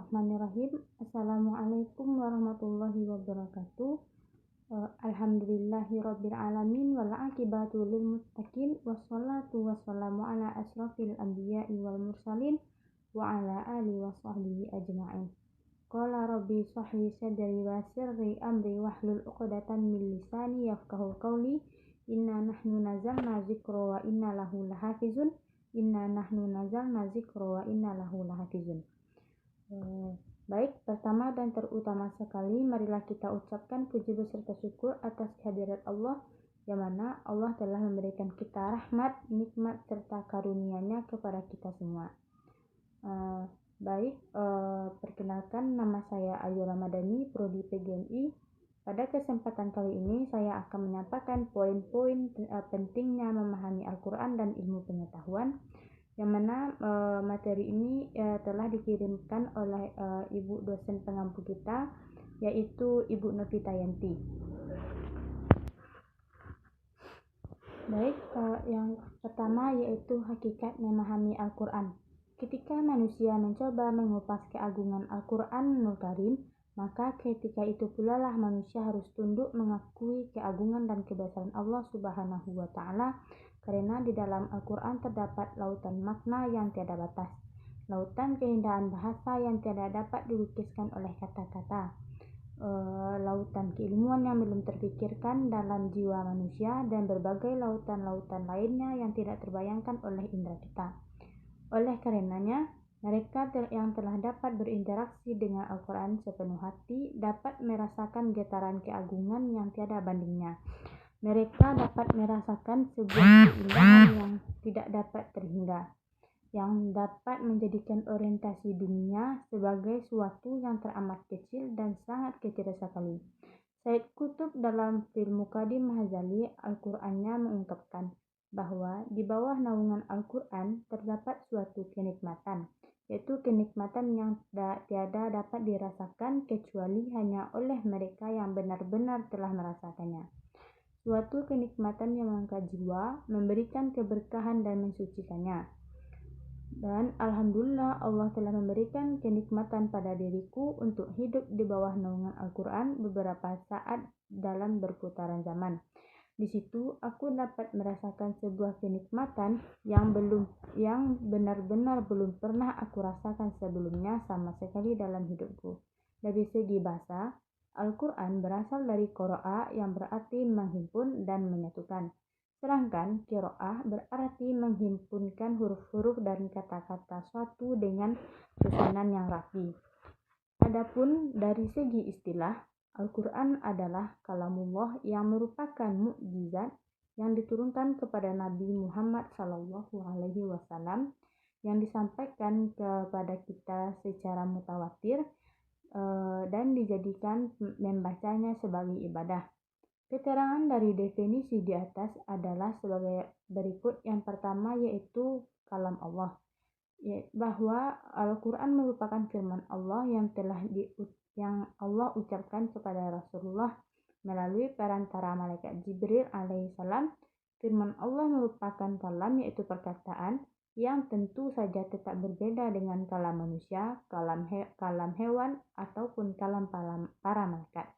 Bismillahirrahmanirrahim. Assalamualaikum warahmatullahi wabarakatuh. Alhamdulillahirabbil alamin wal aqibatu lil muttaqin wassalatu wassalamu ala asrofil anbiya'i wal mursalin wa ala alihi wa sahbihi ajma'in. Qala rabbi shrahli sadri wa yassirli amri wahlul 'uqdatam min lisani yafqahu qawli. Inna nahnu nazzalna dzikra wa inna lahu lahafizun. Baik, pertama dan terutama sekali, marilah kita ucapkan puji beserta syukur atas kehadirat Allah, yang mana Allah telah memberikan kita rahmat, nikmat, serta karunia-Nya kepada kita semua. Perkenalkan, nama saya Ayu Ramadhani, Prodi PGMI. Pada kesempatan kali ini, saya akan menyampaikan poin-poin pentingnya memahami Al-Quran dan ilmu pengetahuan, yang mana materi ini telah dikirimkan oleh ibu dosen pengampu kita, yaitu Ibu Novita Yanti. Baik, yang pertama yaitu hakikat memahami Al-Quran. Ketika manusia mencoba mengupas keagungan Al-Quranul Karim, maka ketika itu pula lah manusia harus tunduk mengakui keagungan dan kebesaran Allah Subhanahu wa Ta'ala, karena di dalam Al-Quran terdapat lautan makna yang tiada batas, lautan keindahan bahasa yang tiada dapat dilukiskan oleh kata-kata, lautan keilmuan yang belum terpikirkan dalam jiwa manusia, dan berbagai lautan-lautan lainnya yang tidak terbayangkan oleh indera kita. Oleh karenanya, mereka yang telah dapat berinteraksi dengan Al-Quran sepenuh hati dapat merasakan getaran keagungan yang tiada bandingnya. Mereka dapat merasakan sebuah keindahan yang tidak dapat terhingga, yang dapat menjadikan orientasi dunia sebagai suatu yang teramat kecil dan sangat kecil sekali. Said Qutb dalam film Muqaddim Ghazali Al-Qur'annya mengungkapkan bahwa di bawah naungan Al-Quran terdapat suatu kenikmatan, yaitu kenikmatan yang tiada dapat dirasakan kecuali hanya oleh mereka yang benar-benar telah merasakannya. Suatu kenikmatan yang mengangkat jiwa, memberikan keberkahan dan mensucikannya. Dan Alhamdulillah, Allah telah memberikan kenikmatan pada diriku untuk hidup di bawah naungan Al-Quran beberapa saat dalam berputaran zaman. Di situ aku dapat merasakan sebuah kenikmatan yang benar-benar belum pernah aku rasakan sebelumnya sama sekali dalam hidupku. Dari segi bahasa, Al-Quran berasal dari qira'a yang berarti menghimpun dan menyatukan. Sedangkan qiraah berarti menghimpunkan huruf-huruf dan kata-kata suatu dengan susunan yang rapi. Adapun dari segi istilah, Al-Quran adalah kalamullah yang merupakan mukjizat yang diturunkan kepada Nabi Muhammad SAW, yang disampaikan kepada kita secara mutawatir dan dijadikan membacanya sebagai ibadah. Keterangan dari definisi di atas adalah sebagai berikut. Yang pertama yaitu kalam Allah, bahwa Al-Quran merupakan firman Allah yang Allah ucapkan kepada Rasulullah melalui perantara malaikat Jibril alaihissalam. Firman Allah merupakan kalam, yaitu perkataan yang tentu saja tetap berbeda dengan kalam manusia, kalam hewan, ataupun kalam para malaikat.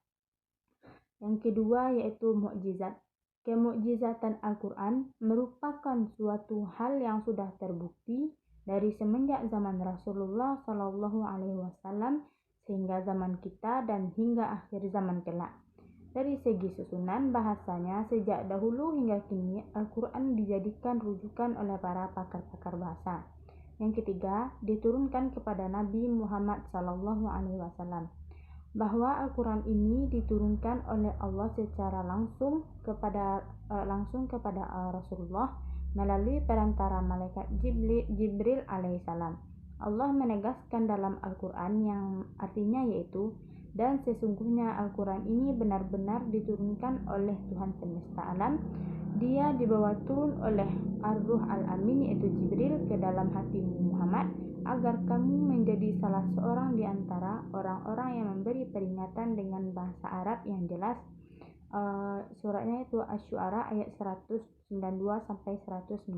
Yang kedua yaitu mukjizat. Kemukjizatan Al-Quran merupakan suatu hal yang sudah terbukti dari semenjak zaman Rasulullah SAW sehingga zaman kita dan hingga akhir zaman kelak. Dari segi susunan bahasanya, sejak dahulu hingga kini Al-Quran dijadikan rujukan oleh para pakar-pakar bahasa. Yang ketiga, diturunkan kepada Nabi Muhammad SAW, bahwa Al-Quran ini diturunkan oleh Allah secara langsung kepada Rasulullah melalui perantara malaikat Jibril alaihissalam. Allah menegaskan dalam Al-Quran yang artinya yaitu, dan sesungguhnya Al-Quran ini benar-benar diturunkan oleh Tuhan semesta alam. Dia dibawa turun oleh Ar-Ruh Al-Amin, yaitu Jibril, ke dalam hatimu Muhammad, agar kamu menjadi salah seorang di antara orang-orang yang memberi peringatan dengan bahasa Arab yang jelas. Suratnya itu Asy-Syu'ara ayat 192-195.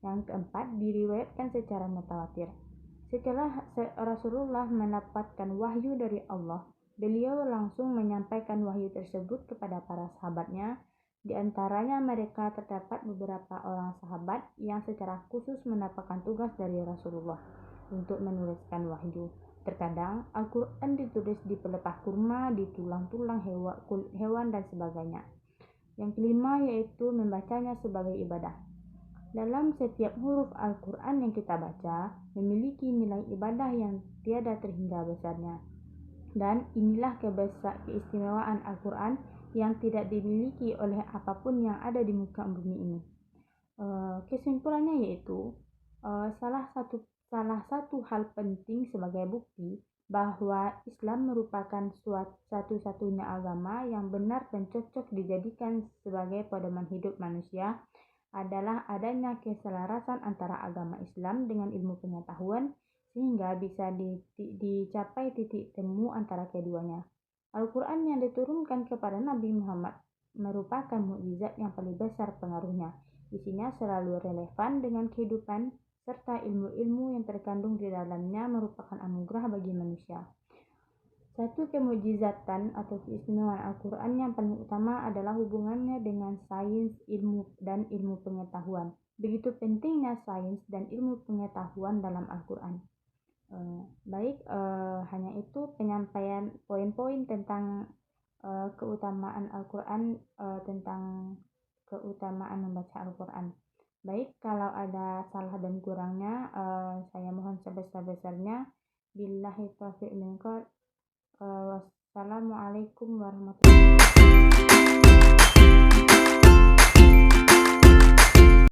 Yang keempat, diriwayatkan secara mutawatir. Setelah Rasulullah mendapatkan wahyu dari Allah, beliau langsung menyampaikan wahyu tersebut kepada para sahabatnya. Di antaranya mereka terdapat beberapa orang sahabat yang secara khusus mendapatkan tugas dari Rasulullah untuk menuliskan wahyu. Terkadang Al-Quran ditulis di pelepah kurma, di tulang-tulang hewan dan sebagainya. Yang kelima yaitu membacanya sebagai ibadah. Dalam setiap huruf Al-Quran yang kita baca memiliki nilai ibadah yang tiada terhingga besarnya. Dan inilah keistimewaan Al-Quran yang tidak dimiliki oleh apapun yang ada di muka bumi ini. Kesimpulannya yaitu salah satu hal penting sebagai bukti bahwa Islam merupakan satu-satunya agama yang benar dan cocok dijadikan sebagai pedoman hidup manusia adalah adanya keselarasan antara agama Islam dengan ilmu pengetahuan sehingga bisa dicapai titik temu antara keduanya. Al-Quran yang diturunkan kepada Nabi Muhammad merupakan mukjizat yang paling besar pengaruhnya. Isinya selalu relevan dengan kehidupan serta ilmu-ilmu yang terkandung di dalamnya merupakan anugerah bagi manusia. Satu kemujizatan atau keistimewaan Al-Quran yang paling utama adalah hubungannya dengan sains, ilmu, dan ilmu pengetahuan. Begitu pentingnya sains dan ilmu pengetahuan dalam Al-Quran. Hanya itu penyampaian poin-poin tentang keutamaan Al-Quran, tentang keutamaan membaca Al-Quran. Kalau ada salah dan kurangnya, saya mohon sebesar-besarnya. Billahi taufiq minkum. Wassalamualaikum warahmatullahi wabarakatuh.